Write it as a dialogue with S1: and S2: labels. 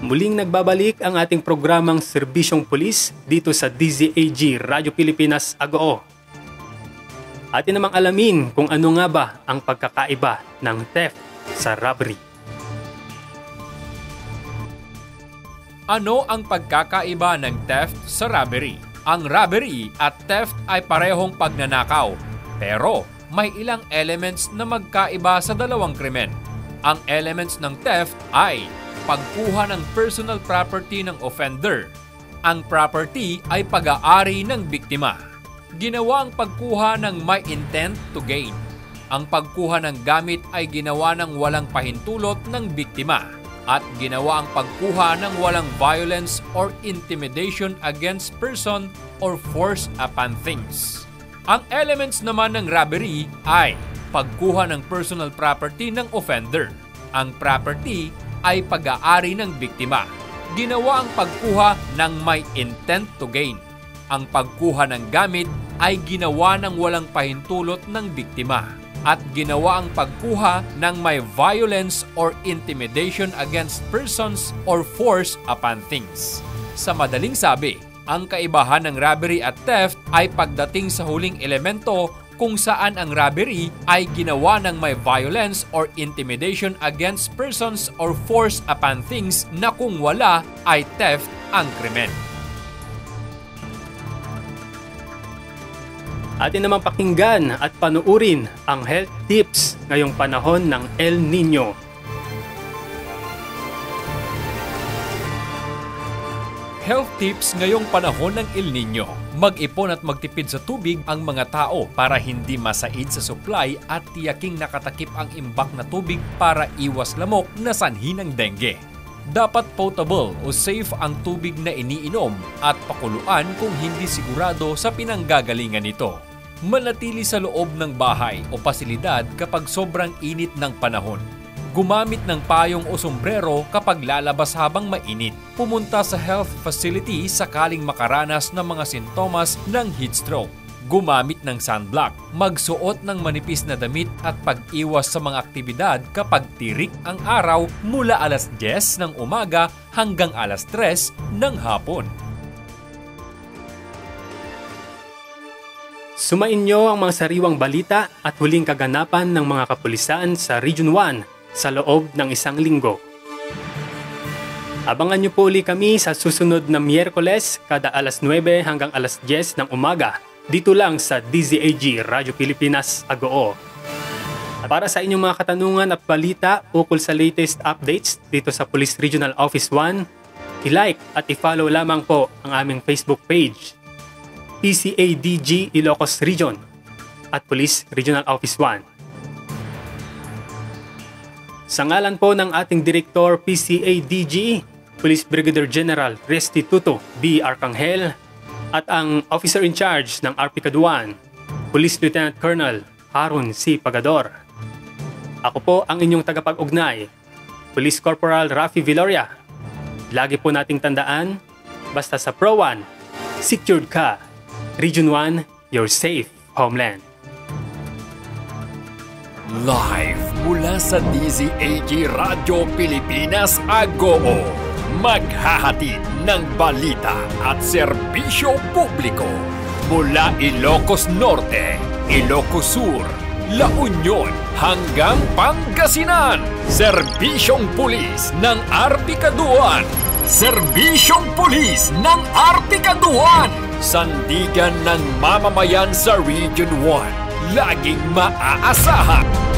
S1: Muling nagbabalik ang ating programang Serbisyong Pulis dito sa DZAG Radyo Pilipinas Agoo. Atin namang alamin kung ano nga ba ang pagkakaiba ng theft sa robbery.
S2: Ano ang pagkakaiba ng theft sa robbery? Ang robbery at theft ay parehong pagnanakaw, pero may ilang elements na magkaiba sa dalawang krimen. Ang elements ng theft ay pagkuha ng personal property ng offender. Ang property ay pag-aari ng biktima. Ginawa ang pagkuha ng may intent to gain. Ang pagkuha ng gamit ay ginawa ng walang pahintulot ng biktima. At ginawa ang pagkuha ng walang violence or intimidation against person or force upon things. Ang elements naman ng robbery ay pagkuha ng personal property ng offender. Ang property ay pag-aari ng biktima. Ginawa ang pagkuha ng may intent to gain. Ang pagkuha ng gamit ay ginawa ng walang pahintulot ng biktima. At ginawa ang pagkuha ng may violence or intimidation against persons or force upon things. Sa madaling sabi, ang kaibahan ng robbery at theft ay pagdating sa huling elemento kung saan ang robbery ay ginawa ng may violence or intimidation against persons or force upon things na kung wala ay theft ang krimen.
S1: Atin naman pakinggan at panuurin ang health tips ngayong panahon ng El Nino.
S2: Health tips ngayong panahon ng El Nino. Mag-ipon at magtipid sa tubig ang mga tao para hindi masaid sa supply at tiyaking nakatakip ang imbak na tubig para iwas lamok na sanhi ng dengue. Dapat potable o safe ang tubig na iniinom at pakuluan kung hindi sigurado sa pinanggagalingan nito. Manatili sa loob ng bahay o pasilidad kapag sobrang init ng panahon. Gumamit ng payong o sombrero kapag lalabas habang mainit. Pumunta sa health facility sakaling makaranas ng mga sintomas ng heat stroke. Gumamit ng sunblock. Magsuot ng manipis na damit at pag-iwas sa mga aktibidad kapag tirik ang araw mula alas 10 ng umaga hanggang alas 3 ng hapon.
S1: Sumain nyo ang mga sariwang balita at huling kaganapan ng mga kapulisan sa Region 1 sa loob ng isang linggo. Abangan niyo po uli kami sa susunod na Miyerkules kada alas 9 hanggang alas 10 ng umaga dito lang sa DZAG Radyo Pilipinas Agoo. At para sa inyong mga katanungan at balita ukol sa latest updates dito sa Police Regional Office 1, i-like at i-follow lamang po ang aming Facebook page, PCADG Ilocos Region at Police Regional Office 1. Sa ngalan po ng ating Direktor PCADG, Police Brigadier General Restituto B. Arcangel at ang Officer in Charge ng RP Caduan, Police Lieutenant Colonel Harun C. Pagador. Ako po ang inyong tagapag-ugnay, Police Corporal Rafi Viloria. Lagi po nating tandaan, basta sa Pro 1, secured ka. Region 1, your safe homeland.
S2: Live mula sa DZAG Radyo Pilipinas Agoo, maghahatid ng balita at serbisyo publiko mula Ilocos Norte, Ilocos Sur, La Union hanggang Pangasinan. Serbisyong Pulis ng RP Caduan. Serbisyong Pulis ng RP Caduan. Sandigan ng mamamayan sa Region 1. Laging maaasahan.